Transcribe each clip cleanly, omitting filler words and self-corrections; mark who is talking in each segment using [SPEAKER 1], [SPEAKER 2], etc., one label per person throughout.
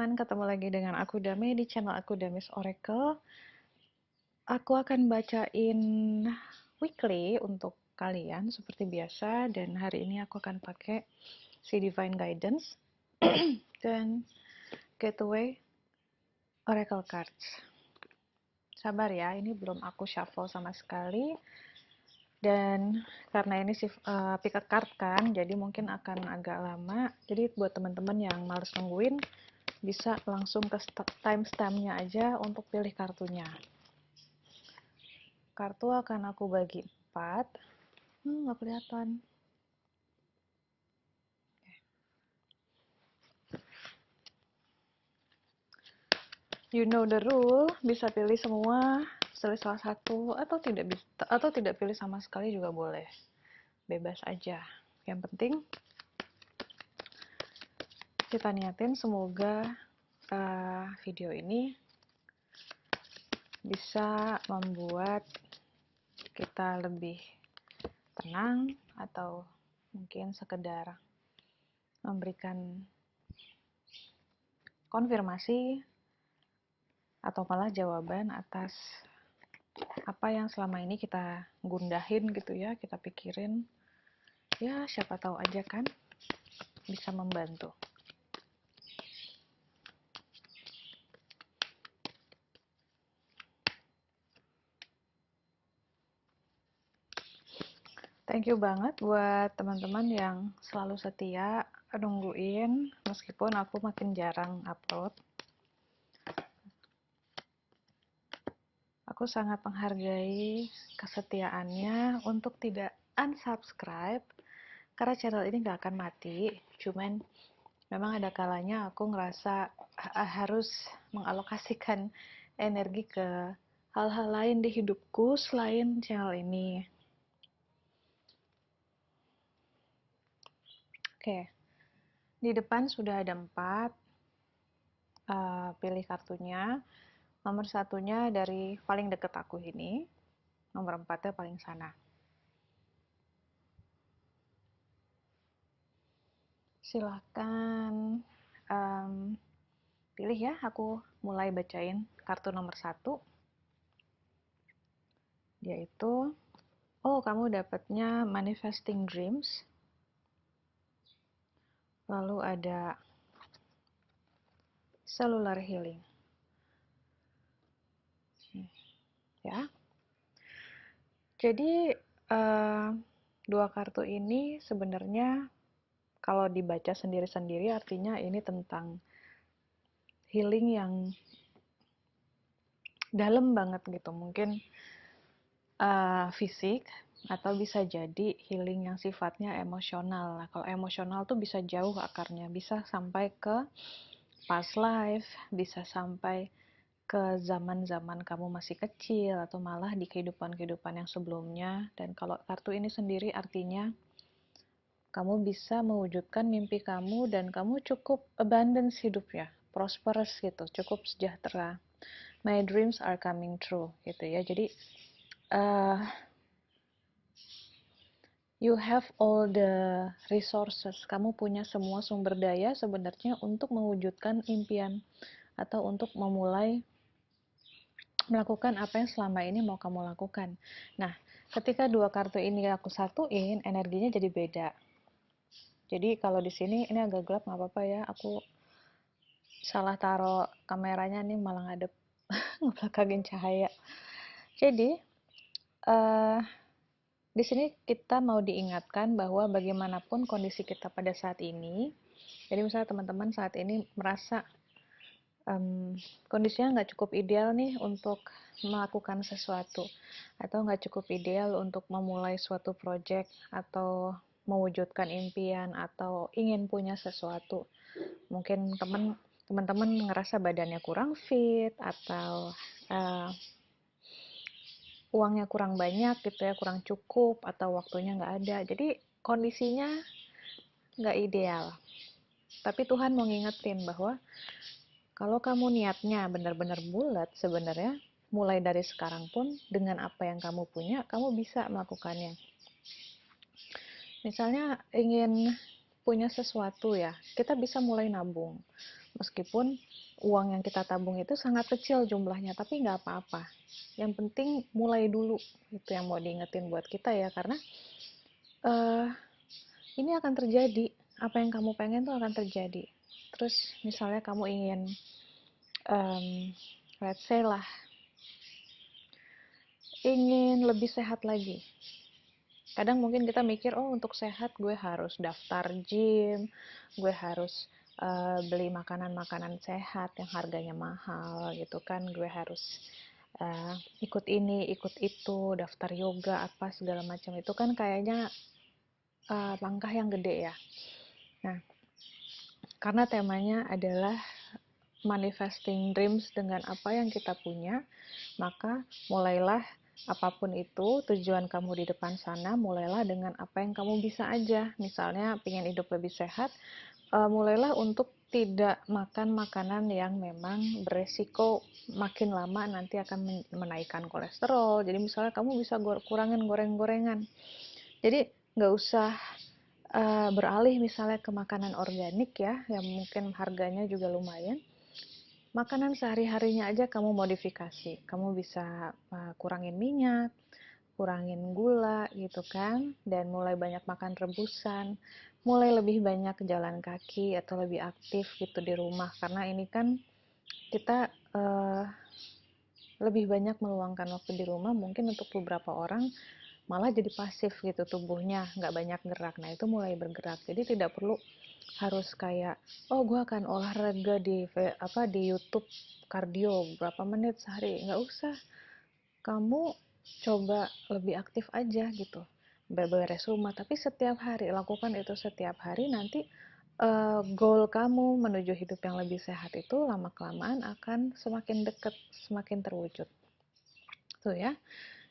[SPEAKER 1] teman-teman, ketemu lagi dengan aku Dami di channel aku Damis Oracle. Aku akan bacain weekly untuk kalian seperti biasa, dan hari ini aku akan pakai si Divine Guidance dan Gateway Oracle Cards. Sabar ya, ini belum aku shuffle sama sekali. Dan karena ini pick a card kan, jadi mungkin akan agak lama. Jadi buat teman-teman yang males nungguin, bisa langsung ke timestampnya aja untuk pilih kartunya. Kartu akan aku bagi 4. Nggak kelihatan. You know the rule, bisa pilih semua, pilih salah satu, atau tidak pilih sama sekali juga boleh. Bebas aja. Yang penting kita niatin semoga video ini bisa membuat kita lebih tenang, atau mungkin sekedar memberikan konfirmasi atau malah jawaban atas apa yang selama ini kita gundahin gitu ya, kita pikirin. Ya, siapa tahu aja kan bisa membantu. Thank you banget buat teman-teman yang selalu setia nungguin meskipun aku makin jarang upload. Aku sangat menghargai kesetiaannya untuk tidak unsubscribe, karena channel ini gak akan mati. Cuman memang ada kalanya aku ngerasa harus mengalokasikan energi ke hal-hal lain di hidupku selain channel ini. Oke, di depan sudah ada 4. Pilih kartunya. Nomor 1-nya dari paling deket aku ini, nomor 4-nya paling sana. Silahkan pilih ya, aku mulai bacain kartu nomor 1. Yaitu, kamu dapatnya Manifesting Dreams. Lalu ada Cellular Healing. Ya. Jadi, dua kartu ini sebenarnya kalau dibaca sendiri-sendiri artinya ini tentang healing yang dalam banget gitu. Mungkin fisik, atau bisa jadi healing yang sifatnya emosional. Nah, kalau emosional tuh bisa jauh akarnya, bisa sampai ke past life, bisa sampai ke zaman-zaman kamu masih kecil, atau malah di kehidupan-kehidupan yang sebelumnya. Dan kalau kartu ini sendiri artinya kamu bisa mewujudkan mimpi kamu dan kamu cukup abundance hidupnya, prosperous gitu, cukup sejahtera. My dreams are coming true gitu ya. Jadi you have all the resources. Kamu punya semua sumber daya sebenarnya untuk mewujudkan impian atau untuk memulai melakukan apa yang selama ini mau kamu lakukan. Nah, ketika dua kartu ini aku satuin, energinya jadi beda. Jadi kalau di sini ini agak gelap, nggak apa-apa ya. Aku salah taruh kameranya nih, malah ngadep ngebelakangin cahaya. Jadi di sini kita mau diingatkan bahwa bagaimanapun kondisi kita pada saat ini, jadi misalnya teman-teman saat ini merasa kondisinya nggak cukup ideal nih untuk melakukan sesuatu, atau nggak cukup ideal untuk memulai suatu project, atau mewujudkan impian, atau ingin punya sesuatu. Mungkin teman-teman ngerasa badannya kurang fit, atau uangnya kurang banyak gitu ya, kurang cukup, atau waktunya nggak ada. Jadi kondisinya nggak ideal. Tapi Tuhan mau ngingetin bahwa kalau kamu niatnya benar-benar bulat, sebenarnya mulai dari sekarang pun dengan apa yang kamu punya, kamu bisa melakukannya. Misalnya ingin punya sesuatu ya, kita bisa mulai nabung. Meskipun uang yang kita tabung itu sangat kecil jumlahnya, tapi nggak apa-apa. Yang penting mulai dulu, itu yang mau diingetin buat kita ya, karena uh, ini akan terjadi. Apa yang kamu pengen tuh akan terjadi. Terus misalnya kamu ingin, um, let's say lah, ingin lebih sehat lagi. Kadang mungkin kita mikir, oh untuk sehat gue harus daftar gym, gue harus beli makanan-makanan sehat yang harganya mahal gitu kan, gue harus ikut ini, ikut itu, daftar yoga, apa segala macam. Itu kan kayaknya langkah yang gede ya. Nah, karena temanya adalah manifesting dreams dengan apa yang kita punya, maka mulailah apapun itu tujuan kamu di depan sana, mulailah dengan apa yang kamu bisa aja. Misalnya pengen hidup lebih sehat, mulailah untuk tidak makan makanan yang memang beresiko makin lama nanti akan menaikkan kolesterol. Jadi misalnya kamu bisa kurangin goreng-gorengan. Jadi nggak usah beralih misalnya ke makanan organik ya, yang mungkin harganya juga lumayan. Makanan sehari-harinya aja kamu modifikasi. Kamu bisa kurangin minyak, kurangin gula gitu kan, dan mulai banyak makan rebusan, mulai lebih banyak jalan kaki atau lebih aktif gitu di rumah, karena ini kan kita lebih banyak meluangkan waktu di rumah. Mungkin untuk beberapa orang malah jadi pasif gitu, tubuhnya nggak banyak gerak. Nah itu mulai bergerak, jadi tidak perlu harus kayak, oh gue akan olahraga di YouTube kardio berapa menit sehari. Nggak usah, kamu coba lebih aktif aja gitu, beres rumah, tapi setiap hari lakukan itu. Setiap hari nanti goal kamu menuju hidup yang lebih sehat itu lama kelamaan akan semakin dekat, semakin terwujud tuh ya.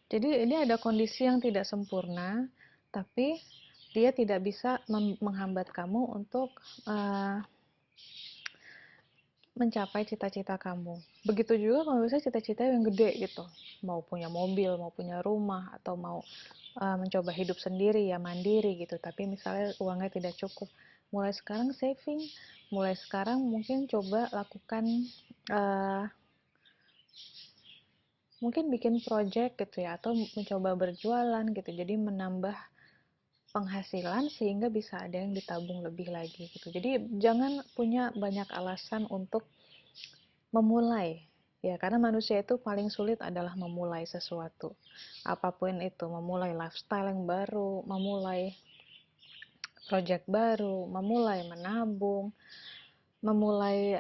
[SPEAKER 1] Jadi ini ada kondisi yang tidak sempurna, tapi dia tidak bisa menghambat kamu untuk mencapai cita-cita kamu. Begitu juga kalau misalnya cita-cita yang gede gitu, mau punya mobil, mau punya rumah, atau mau mencoba hidup sendiri ya, mandiri gitu, tapi misalnya uangnya tidak cukup. Mulai sekarang saving, mulai sekarang mungkin coba lakukan uh, mungkin bikin project gitu ya, atau mencoba berjualan gitu, jadi menambah penghasilan sehingga bisa ada yang ditabung lebih lagi gitu. Jadi jangan punya banyak alasan untuk memulai ya, karena manusia itu paling sulit adalah memulai sesuatu apapun itu, memulai lifestyle yang baru, memulai project baru, memulai menabung, memulai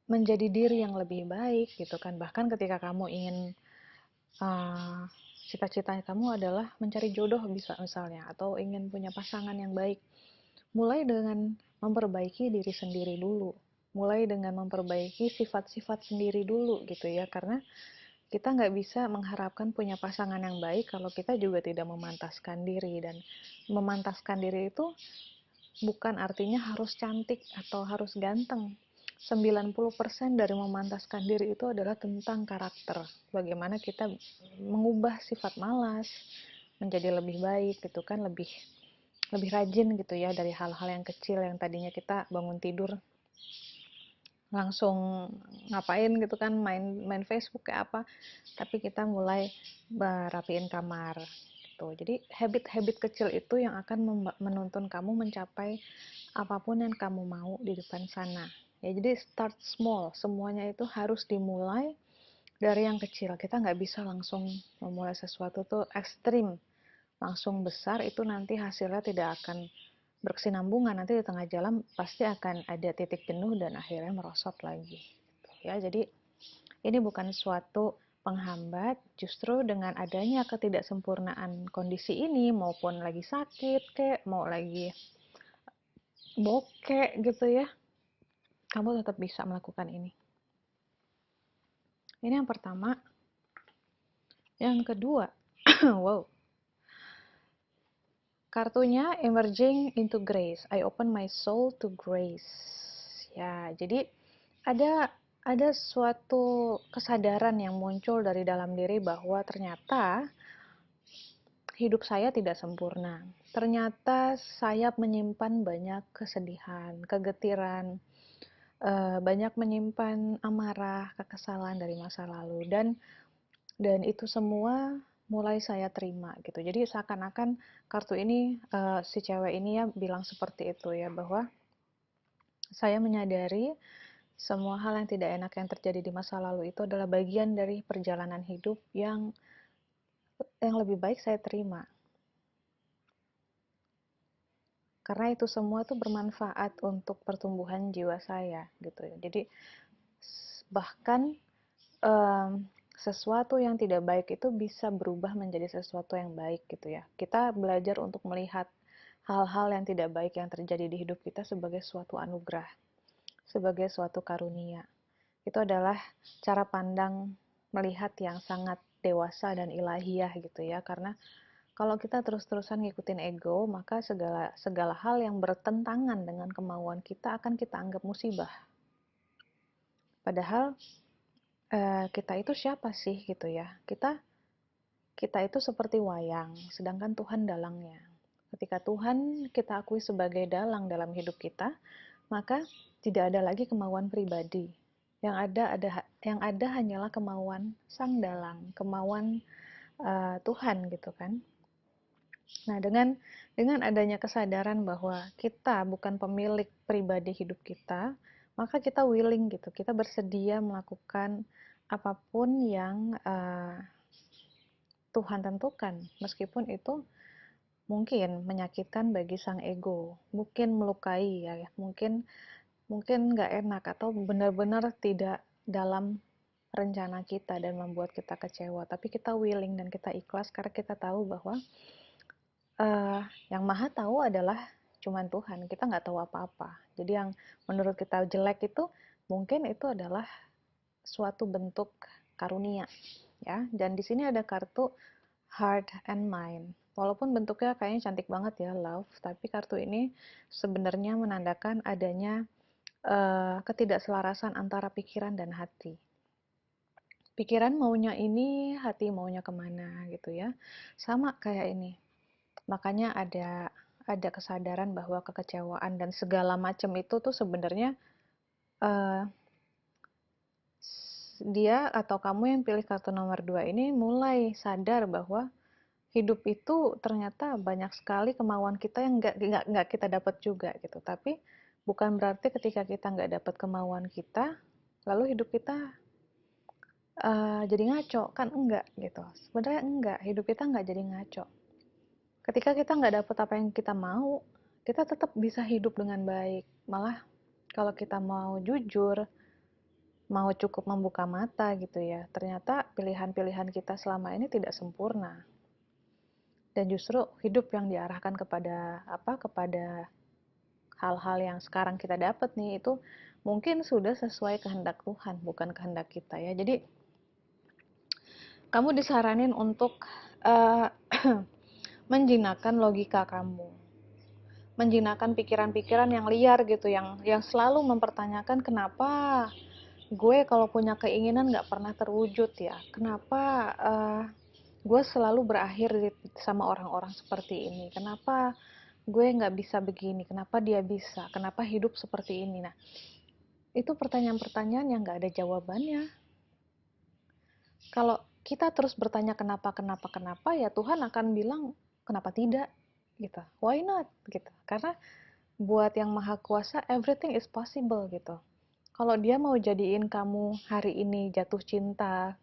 [SPEAKER 1] menjadi diri yang lebih baik gitu kan. Bahkan ketika kamu ingin cita-cita kamu adalah mencari jodoh bisa misalnya, atau ingin punya pasangan yang baik, mulai dengan memperbaiki diri sendiri dulu, mulai dengan memperbaiki sifat-sifat sendiri dulu gitu ya, karena kita nggak bisa mengharapkan punya pasangan yang baik kalau kita juga tidak memantaskan diri. Dan memantaskan diri itu bukan artinya harus cantik atau harus ganteng. 90% dari memantaskan diri itu adalah tentang karakter. Bagaimana kita mengubah sifat malas menjadi lebih baik gitu kan, lebih lebih rajin gitu ya, dari hal-hal yang kecil yang tadinya kita bangun tidur langsung ngapain gitu kan, main Facebook kayak apa, tapi kita mulai berapiin kamar gitu. Jadi habit-habit kecil itu yang akan menuntun kamu mencapai apapun yang kamu mau di depan sana ya. Jadi start small, semuanya itu harus dimulai dari yang kecil. Kita nggak bisa langsung memulai sesuatu tuh ekstrim langsung besar, itu nanti hasilnya tidak akan berkesinambungan. Nanti di tengah jalan pasti akan ada titik jenuh dan akhirnya merosot lagi ya. Jadi ini bukan suatu penghambat, justru dengan adanya ketidaksempurnaan kondisi ini, maupun lagi sakit kek, mau lagi bokek gitu ya, kamu tetap bisa melakukan ini. Ini yang pertama. Yang kedua, wow, kartunya Emerging into Grace. I open my soul to grace. Ya, jadi ada suatu kesadaran yang muncul dari dalam diri bahwa ternyata hidup saya tidak sempurna. Ternyata saya menyimpan banyak kesedihan, kegetiran, banyak menyimpan amarah, kekesalan dari masa lalu, dan itu semua mulai saya terima gitu. Jadi seakan-akan kartu ini, si cewek ini ya bilang seperti itu ya, bahwa saya menyadari semua hal yang tidak enak yang terjadi di masa lalu itu adalah bagian dari perjalanan hidup yang lebih baik saya terima. Karena itu semua tuh bermanfaat untuk pertumbuhan jiwa saya gitu ya. Jadi bahkan sesuatu yang tidak baik itu bisa berubah menjadi sesuatu yang baik gitu ya. Kita belajar untuk melihat hal-hal yang tidak baik yang terjadi di hidup kita sebagai suatu anugerah, sebagai suatu karunia. Itu adalah cara pandang melihat yang sangat dewasa dan ilahiyah gitu ya. Karena kalau kita terus-terusan ngikutin ego, maka segala segala hal yang bertentangan dengan kemauan kita akan kita anggap musibah. Padahal kita itu siapa sih gitu ya? Kita itu seperti wayang, sedangkan Tuhan dalangnya. Ketika Tuhan kita akui sebagai dalang dalam hidup kita, maka tidak ada lagi kemauan pribadi. Yang ada hanyalah kemauan Sang Dalang, kemauan Tuhan gitu kan. Nah, dengan adanya kesadaran bahwa kita bukan pemilik pribadi hidup kita, maka kita willing gitu, kita bersedia melakukan apapun yang Tuhan tentukan, meskipun itu mungkin menyakitkan bagi sang ego, mungkin melukai ya, mungkin mungkin nggak enak atau benar-benar tidak dalam rencana kita dan membuat kita kecewa. Tapi kita willing dan kita ikhlas karena kita tahu bahwa yang maha tahu adalah cuman Tuhan. Kita nggak tahu apa-apa. Jadi yang menurut kita jelek itu mungkin itu adalah suatu bentuk karunia ya. Dan di sini ada kartu Heart and Mind. Walaupun bentuknya kayaknya cantik banget ya, love, tapi kartu ini sebenarnya menandakan adanya ketidakselarasan antara pikiran dan hati. Pikiran maunya ini, hati maunya kemana gitu ya. Sama kayak ini. Makanya ada kesadaran bahwa kekecewaan dan segala macam itu tuh sebenarnya uh, dia atau kamu yang pilih kartu nomor 2 ini mulai sadar bahwa hidup itu ternyata banyak sekali kemauan kita yang nggak kita dapat juga gitu. Tapi bukan berarti ketika kita nggak dapat kemauan kita, lalu hidup kita jadi ngaco, kan enggak gitu. Sebenarnya enggak, hidup kita nggak jadi ngaco. Ketika kita nggak dapat apa yang kita mau, kita tetap bisa hidup dengan baik. Malah kalau kita mau jujur, mau cukup membuka mata gitu ya, ternyata pilihan-pilihan kita selama ini tidak sempurna. Dan justru hidup yang diarahkan kepada hal-hal yang sekarang kita dapat nih itu mungkin sudah sesuai kehendak Tuhan, bukan kehendak kita ya. Jadi kamu disaranin untuk uh, menjinakkan logika kamu, menjinakkan pikiran-pikiran yang liar gitu, yang selalu mempertanyakan kenapa gue kalau punya keinginan nggak pernah terwujud ya, kenapa gue selalu berakhir sama orang-orang seperti ini, kenapa gue nggak bisa begini, kenapa dia bisa, kenapa hidup seperti ini. Nah, itu pertanyaan-pertanyaan yang nggak ada jawabannya. Kalau kita terus bertanya kenapa, ya Tuhan akan bilang kenapa tidak gitu, why not gitu. Karena buat yang maha kuasa everything is possible gitu. Kalau dia mau jadiin kamu hari ini jatuh cinta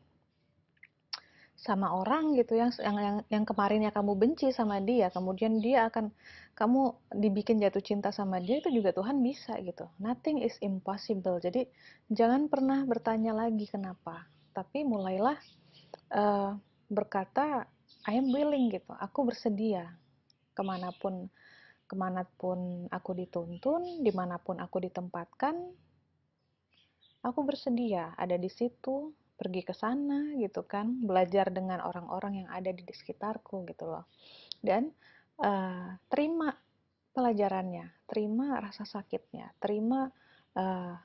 [SPEAKER 1] sama orang gitu yang kemarinnya kamu benci sama dia, kemudian dia akan kamu dibikin jatuh cinta sama dia, itu juga Tuhan bisa gitu. Nothing is impossible. Jadi jangan pernah bertanya lagi kenapa, tapi mulailah uh, berkata I am willing gitu. Aku bersedia kemanapun kemanapun aku dituntun, dimanapun aku ditempatkan, aku bersedia ada di situ, pergi ke sana gitu kan, belajar dengan orang-orang yang ada di sekitarku gitu loh. Dan terima pelajarannya, terima rasa sakitnya, terima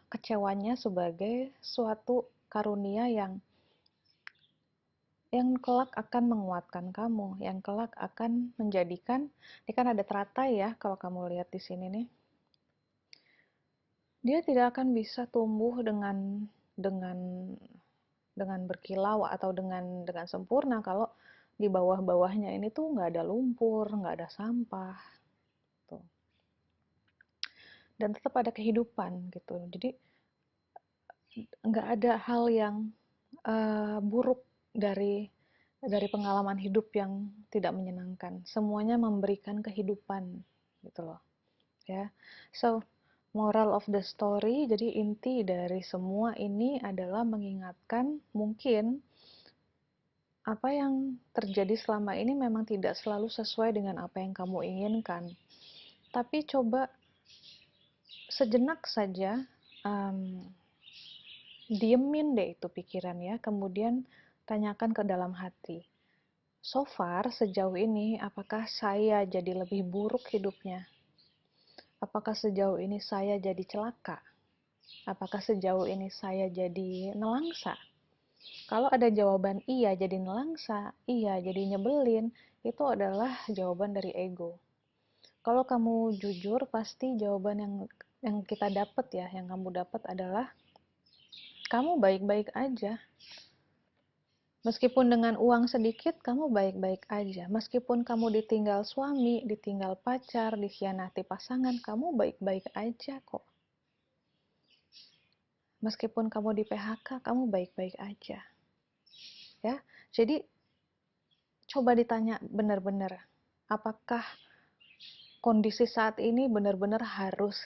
[SPEAKER 1] kecewanya sebagai suatu karunia yang yang kelak akan menguatkan kamu, yang kelak akan menjadikan, ini kan ada teratai ya, kalau kamu lihat di sini nih, dia tidak akan bisa tumbuh dengan dengan berkilau atau dengan sempurna kalau di bawah-bawahnya ini tuh nggak ada lumpur, nggak ada sampah, tuh. Dan tetap ada kehidupan gitu. Jadi nggak ada hal yang buruk dari pengalaman hidup yang tidak menyenangkan. Semuanya memberikan kehidupan gitu loh, ya. So, moral of the story, jadi inti dari semua ini adalah mengingatkan mungkin apa yang terjadi selama ini memang tidak selalu sesuai dengan apa yang kamu inginkan. Tapi coba sejenak saja diemin deh itu pikiran ya, kemudian tanyakan ke dalam hati. So far, sejauh ini, apakah saya jadi lebih buruk hidupnya? Apakah sejauh ini saya jadi celaka? Apakah sejauh ini saya jadi nelangsa? Kalau ada jawaban iya jadi nelangsa, iya jadi nyebelin, itu adalah jawaban dari ego. Kalau kamu jujur, pasti jawaban yang kita dapat ya, yang kamu dapat adalah kamu baik-baik aja. Meskipun dengan uang sedikit, kamu baik-baik aja. Meskipun kamu ditinggal suami, ditinggal pacar, dikhianati pasangan, kamu baik-baik aja kok. Meskipun kamu di PHK, kamu baik-baik aja. Ya, jadi coba ditanya benar-benar, apakah kondisi saat ini benar-benar harus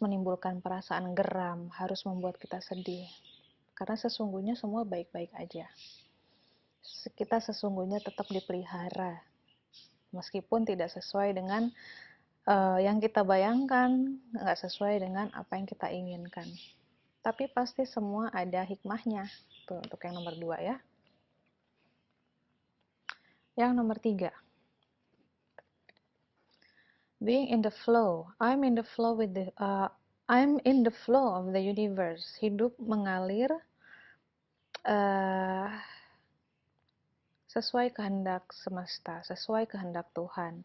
[SPEAKER 1] menimbulkan perasaan geram, harus membuat kita sedih. Karena sesungguhnya semua baik-baik aja. Kita sesungguhnya tetap dipelihara, meskipun tidak sesuai dengan yang kita bayangkan, nggak sesuai dengan apa yang kita inginkan. Tapi pasti semua ada hikmahnya. Tuh, untuk yang nomor 2 ya. Yang nomor 3, being in the flow. I'm in the flow of the universe. Hidup mengalir uh, sesuai kehendak semesta, sesuai kehendak Tuhan.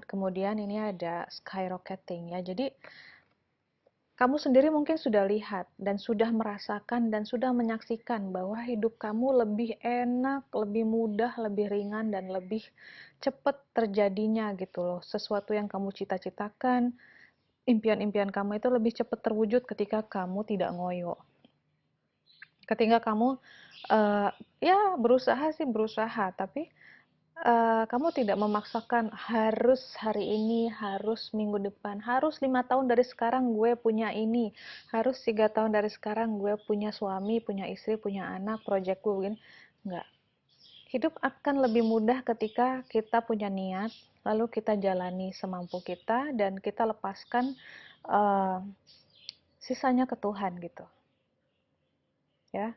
[SPEAKER 1] Kemudian ini ada skyrocketing ya. Jadi kamu sendiri mungkin sudah lihat dan sudah merasakan dan sudah menyaksikan bahwa hidup kamu lebih enak, lebih mudah, lebih ringan, dan lebih cepat terjadinya gitu loh. Sesuatu yang kamu cita-citakan, impian-impian kamu itu lebih cepat terwujud ketika kamu tidak ngoyo. Ketika kamu ya berusaha sih berusaha, tapi kamu tidak memaksakan harus hari ini, harus minggu depan, harus 5 tahun dari sekarang gue punya ini, harus 3 tahun dari sekarang gue punya suami, punya istri, punya anak, project gue begini. Enggak. Hidup akan lebih mudah ketika kita punya niat, lalu kita jalani semampu kita, dan kita lepaskan uh, sisanya ke Tuhan gitu. Ya,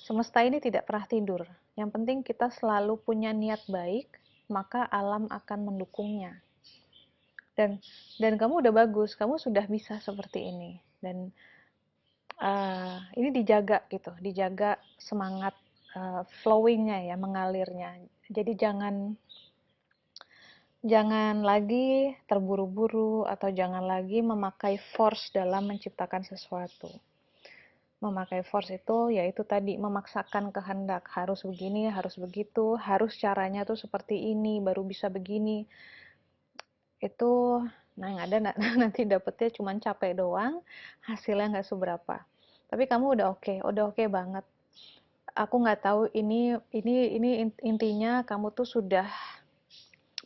[SPEAKER 1] semesta ini tidak pernah tidur. Yang penting kita selalu punya niat baik, maka alam akan mendukungnya. Dan kamu udah bagus, kamu sudah bisa seperti ini. Dan ini dijaga gitu, dijaga semangat flowingnya ya, mengalirnya. Jadi jangan lagi terburu-buru atau jangan lagi memakai force dalam menciptakan sesuatu. Memakai force itu yaitu tadi memaksakan kehendak, harus begini, harus begitu, harus caranya tuh seperti ini baru bisa begini. Itu nah yang ada nanti dapetnya cuma capek doang, hasilnya nggak seberapa. Tapi kamu udah oke banget. Aku nggak tahu ini intinya kamu tuh sudah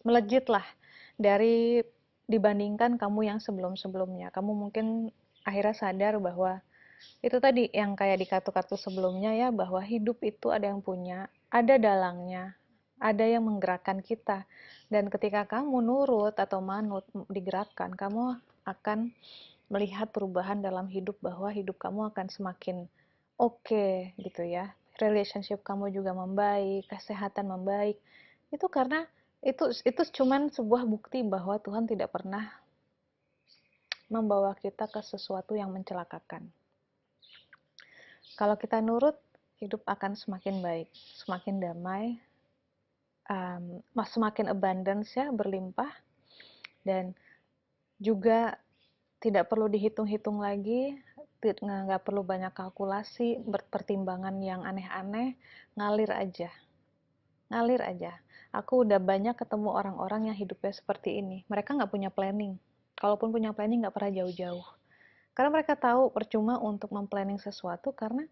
[SPEAKER 1] melejit lah dari dibandingkan kamu yang sebelum-sebelumnya. Kamu mungkin akhirnya sadar bahwa itu tadi yang kayak di kartu-kartu sebelumnya ya, bahwa hidup itu ada yang punya, ada dalangnya, ada yang menggerakkan kita. Dan ketika kamu nurut atau manut digerakkan, kamu akan melihat perubahan dalam hidup, bahwa hidup kamu akan semakin oke gitu ya. Relationship kamu juga membaik, kesehatan membaik. Itu karena itu cuman sebuah bukti bahwa Tuhan tidak pernah membawa kita ke sesuatu yang mencelakakan. Kalau kita nurut, hidup akan semakin baik, semakin damai, semakin abundance ya, berlimpah, dan juga tidak perlu dihitung-hitung lagi, nggak perlu banyak kalkulasi, pertimbangan yang aneh-aneh, ngalir aja, ngalir aja. Aku udah banyak ketemu orang-orang yang hidupnya seperti ini. Mereka nggak punya planning. Kalaupun punya planning, nggak pernah jauh-jauh. Karena mereka tahu percuma untuk memplanning sesuatu, karena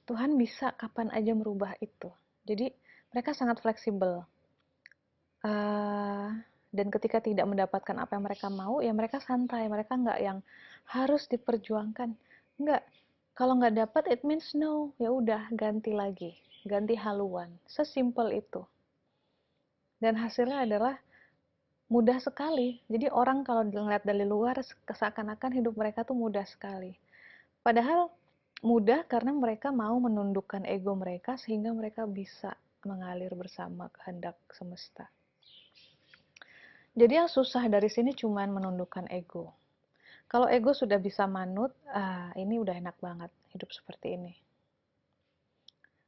[SPEAKER 1] Tuhan bisa kapan aja merubah itu. Jadi mereka sangat fleksibel. Dan ketika tidak mendapatkan apa yang mereka mau, ya mereka santai. Mereka nggak yang harus diperjuangkan. Nggak. Kalau nggak dapat, it means no. Ya udah, ganti lagi. Ganti haluan. Sesimpel itu. Dan hasilnya adalah mudah sekali. Jadi orang kalau dilihat dari luar, seakan-akan hidup mereka tuh mudah sekali. Padahal mudah karena mereka mau menundukkan ego mereka sehingga mereka bisa mengalir bersama kehendak semesta. Jadi yang susah dari sini cuma menundukkan ego. Kalau ego sudah bisa manut, ini udah enak banget hidup seperti ini.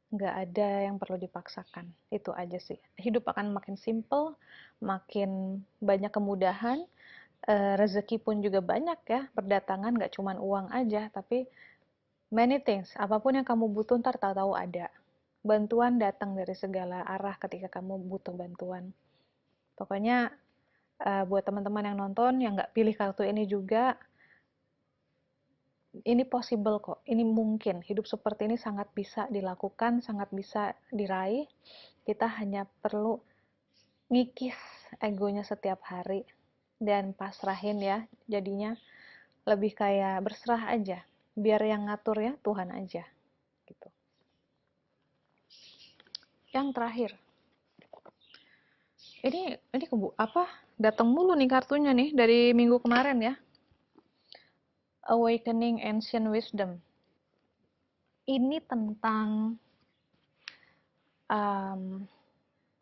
[SPEAKER 1] Nggak ada yang perlu dipaksakan. Itu aja sih. Hidup akan makin simple, makin banyak kemudahan, rezeki pun juga banyak ya, berdatangan nggak cuma uang aja, tapi many things. Apapun yang kamu butuh, ntar tahu-tahu ada. Bantuan datang dari segala arah ketika kamu butuh bantuan. Pokoknya buat teman-teman yang nonton, yang nggak pilih kartu ini juga, ini possible kok, ini mungkin. Hidup seperti ini sangat bisa dilakukan, sangat bisa diraih. Kita hanya perlu ngikis egonya setiap hari dan pasrahin ya, jadinya lebih kayak berserah aja. Biar yang ngatur ya Tuhan aja gitu. Yang terakhir, ini datang mulu nih kartunya nih dari minggu kemarin ya. Awakening Ancient Wisdom. Ini tentang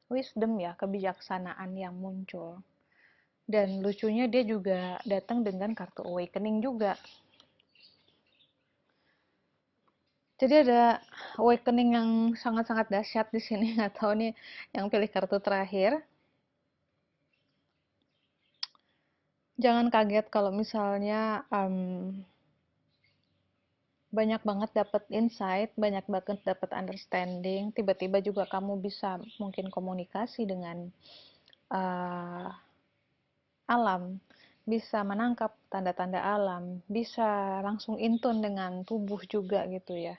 [SPEAKER 1] wisdom ya, kebijaksanaan yang muncul. Dan lucunya dia juga datang dengan kartu awakening juga. Jadi ada awakening yang sangat-sangat dahsyat di sini. Nggak tahu nih yang pilih kartu terakhir. Jangan kaget kalau misalnya banyak banget dapat insight, banyak banget dapat understanding, tiba-tiba juga kamu bisa mungkin komunikasi dengan alam, bisa menangkap tanda-tanda alam, bisa langsung intun dengan tubuh juga gitu ya.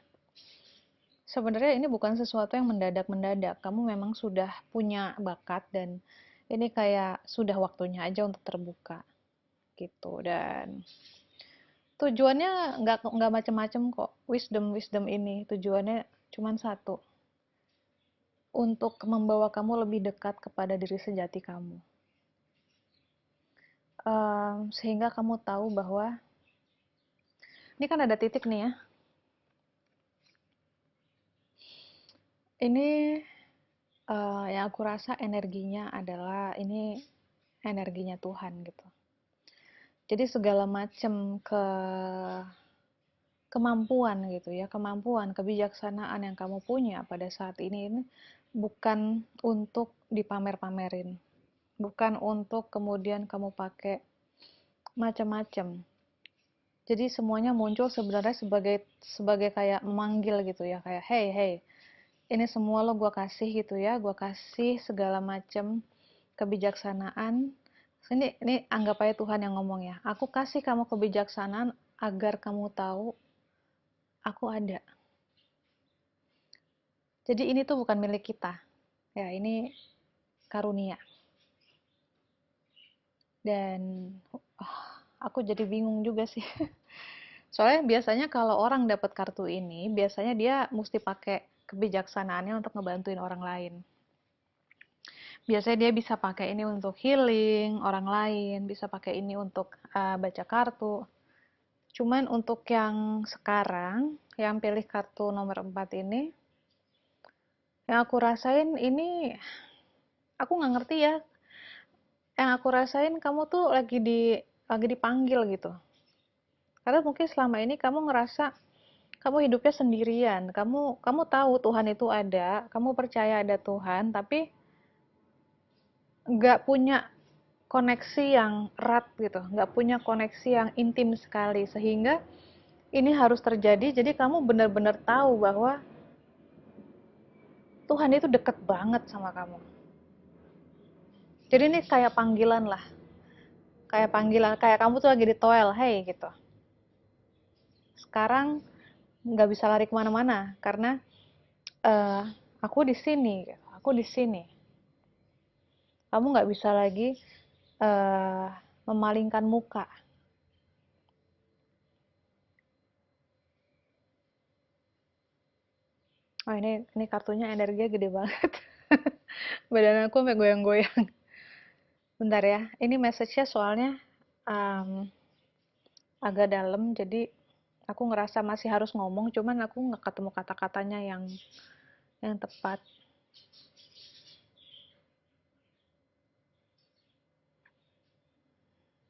[SPEAKER 1] Sebenarnya ini bukan sesuatu yang mendadak-mendadak, kamu memang sudah punya bakat dan ini kayak sudah waktunya aja untuk terbuka gitu. Dan tujuannya nggak macam-macam kok. Wisdom ini tujuannya cuma satu, untuk membawa kamu lebih dekat kepada diri sejati kamu. Sehingga kamu tahu bahwa ini kan ada titik nih ya. Ini yang aku rasa energinya adalah ini energinya Tuhan gitu. Jadi segala macam kemampuan gitu ya, kemampuan, kebijaksanaan yang kamu punya pada saat ini bukan untuk dipamer-pamerin, bukan untuk kemudian kamu pakai macam-macam. Jadi semuanya muncul sebenarnya sebagai kayak memanggil gitu ya, kayak hey hey, ini semua lo gue kasih gitu ya, gue kasih segala macam kebijaksanaan. Ini anggap aja Tuhan yang ngomong ya, aku kasih kamu kebijaksanaan agar kamu tahu aku ada. Jadi ini tuh bukan milik kita ya, ini karunia. Dan aku jadi bingung juga sih. Soalnya biasanya kalau orang dapat kartu ini, biasanya dia mesti pakai kebijaksanaannya untuk ngebantuin orang lain. Biasanya dia bisa pakai ini untuk healing orang lain, bisa pakai ini untuk baca kartu. Cuman untuk yang sekarang, yang pilih kartu nomor 4 ini, yang aku rasain ini, aku nggak ngerti ya. Yang aku rasain kamu tuh lagi dipanggil gitu. Karena mungkin selama ini kamu ngerasa Kamu hidupnya sendirian. Kamu tahu Tuhan itu ada, kamu percaya ada Tuhan, tapi nggak punya koneksi yang erat gitu, nggak punya koneksi yang intim sekali, sehingga ini harus terjadi. Jadi kamu benar-benar tahu bahwa Tuhan itu deket banget sama kamu. Jadi ini kayak panggilan lah, kayak panggilan, kayak kamu tuh lagi di toel, hey gitu. Sekarang nggak bisa lari kemana-mana karena uh, aku di sini, gitu. Aku di sini. Kamu nggak bisa lagi uh, memalingkan muka. Oh ini kartunya energinya gede banget. Badan aku sampai goyang-goyang. Bentar ya, ini message-nya soalnya um, agak dalam, jadi aku ngerasa masih harus ngomong, cuman aku nggak ketemu kata-katanya yang tepat.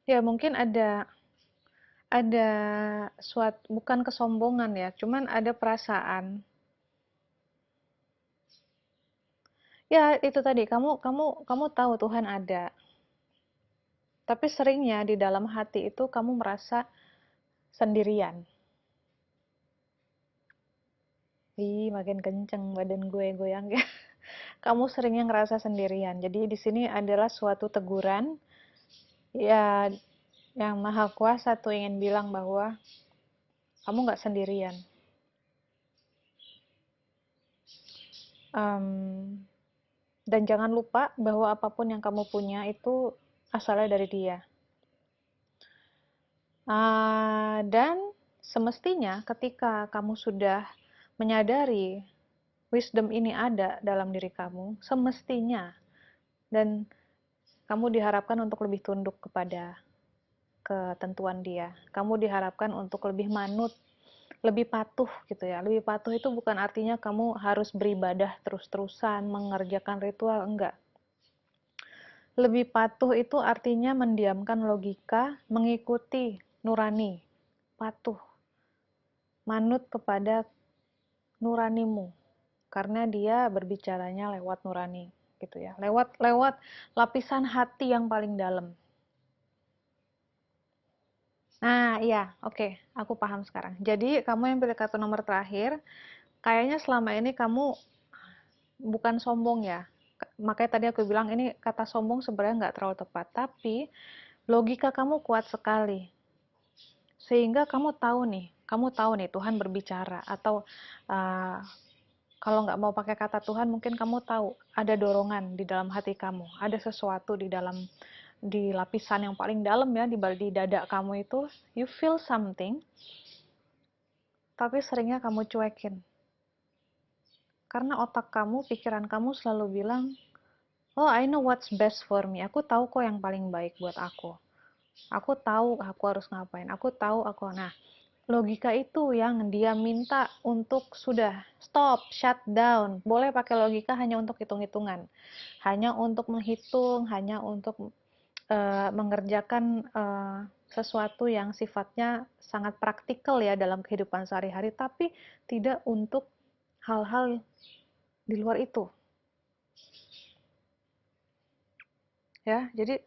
[SPEAKER 1] Ya mungkin ada suatu, bukan kesombongan ya, cuman ada perasaan. Ya itu tadi, kamu tahu Tuhan ada, tapi seringnya di dalam hati itu kamu merasa sendirian. Ih, makin kenceng badan gue goyang ya. Kamu seringnya ngerasa sendirian. Jadi di sini adalah suatu teguran ya, yang Maha Kuasa tuh ingin bilang bahwa kamu nggak sendirian. Um, dan jangan lupa bahwa apapun yang kamu punya itu asalnya dari Dia. Dan semestinya ketika kamu sudah menyadari wisdom ini ada dalam diri kamu, semestinya, dan kamu diharapkan untuk lebih tunduk kepada ketentuan Dia. Kamu diharapkan untuk lebih manut, lebih patuh gitu ya. Lebih patuh itu bukan artinya kamu harus beribadah terus-terusan, mengerjakan ritual, enggak. Lebih patuh itu artinya mendiamkan logika, mengikuti nurani, patuh, manut kepada nuranimu, karena dia berbicaranya lewat nurani gitu ya, lewat lapisan hati yang paling dalam. Nah, iya, oke, aku paham sekarang. Jadi, kamu yang pilih kartu nomor terakhir, kayaknya selama ini kamu bukan sombong ya. Makanya tadi aku bilang ini kata sombong sebenarnya nggak terlalu tepat, tapi logika kamu kuat sekali. Sehingga kamu tahu nih Tuhan berbicara, atau uh, kalau nggak mau pakai kata Tuhan, mungkin kamu tahu ada dorongan di dalam hati kamu, ada sesuatu di lapisan yang paling dalam ya, di dada kamu itu, you feel something, tapi seringnya kamu cuekin. Karena otak kamu, pikiran kamu selalu bilang, oh I know what's best for me, aku tahu kok yang paling baik buat aku. Aku tahu aku harus ngapain, aku tahu aku. Nah, logika itu yang dia minta untuk sudah stop, shut down. Boleh pakai logika hanya untuk hitung-hitungan, hanya untuk menghitung, hanya untuk mengerjakan sesuatu yang sifatnya sangat praktikal ya dalam kehidupan sehari-hari, tapi tidak untuk hal-hal di luar itu. Ya, jadi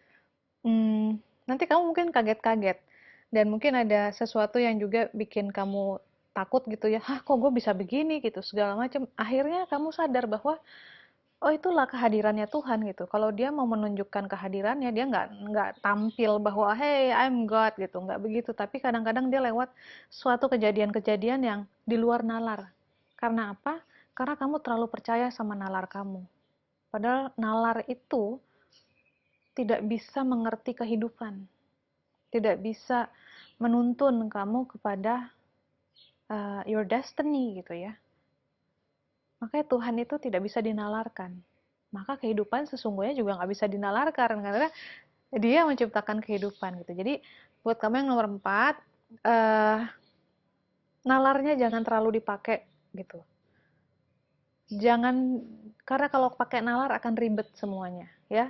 [SPEAKER 1] nanti kamu mungkin kaget-kaget, dan mungkin ada sesuatu yang juga bikin kamu takut gitu ya, hah kok gue bisa begini gitu segala macam. Akhirnya kamu sadar bahwa oh itulah kehadirannya Tuhan gitu. Kalau dia mau menunjukkan kehadirannya, dia nggak tampil bahwa hey I'm God gitu, nggak begitu. Tapi kadang-kadang dia lewat suatu kejadian-kejadian yang di luar nalar. Karena apa? Karena kamu terlalu percaya sama nalar kamu. Padahal nalar itu tidak bisa mengerti kehidupan, tidak bisa menuntun kamu kepada your destiny gitu ya. Makanya Tuhan itu tidak bisa dinalarkan. Maka kehidupan sesungguhnya juga nggak bisa dinalarkan karena Dia menciptakan kehidupan gitu. Jadi buat kamu yang nomor 4, nalarnya jangan terlalu dipakai gitu. Jangan, karena kalau pakai nalar akan ribet semuanya ya.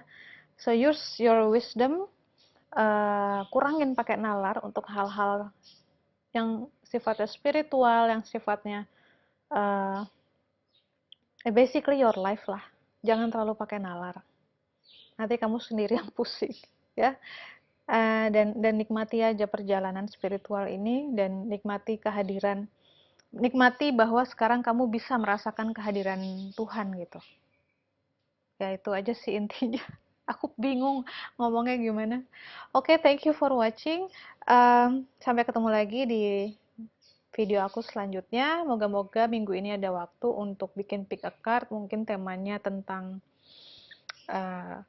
[SPEAKER 1] So use your wisdom, kurangin pakai nalar untuk hal-hal yang sifatnya spiritual, yang sifatnya uh, basically your life lah. Jangan terlalu pakai nalar. Nanti kamu sendiri yang pusing, ya. Dan nikmati aja perjalanan spiritual ini, dan nikmati kehadiran, nikmati bahwa sekarang kamu bisa merasakan kehadiran Tuhan gitu. Ya itu aja sih intinya. Aku bingung ngomongnya gimana. Oke, thank you for watching. Sampai ketemu lagi di video aku selanjutnya. Moga-moga minggu ini ada waktu untuk bikin pick a card. Mungkin temanya tentang eh,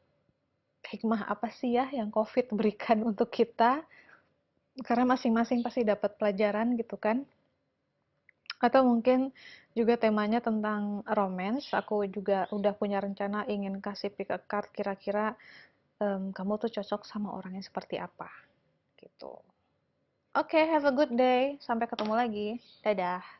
[SPEAKER 1] hikmah apa sih ya yang COVID berikan untuk kita. Karena masing-masing pasti dapat pelajaran gitu kan. Atau mungkin juga temanya tentang romance. Aku juga udah punya rencana ingin kasih pick a card kira-kira kamu tuh cocok sama orang yang seperti apa gitu. Oke, have a good day. Sampai ketemu lagi. Dadah.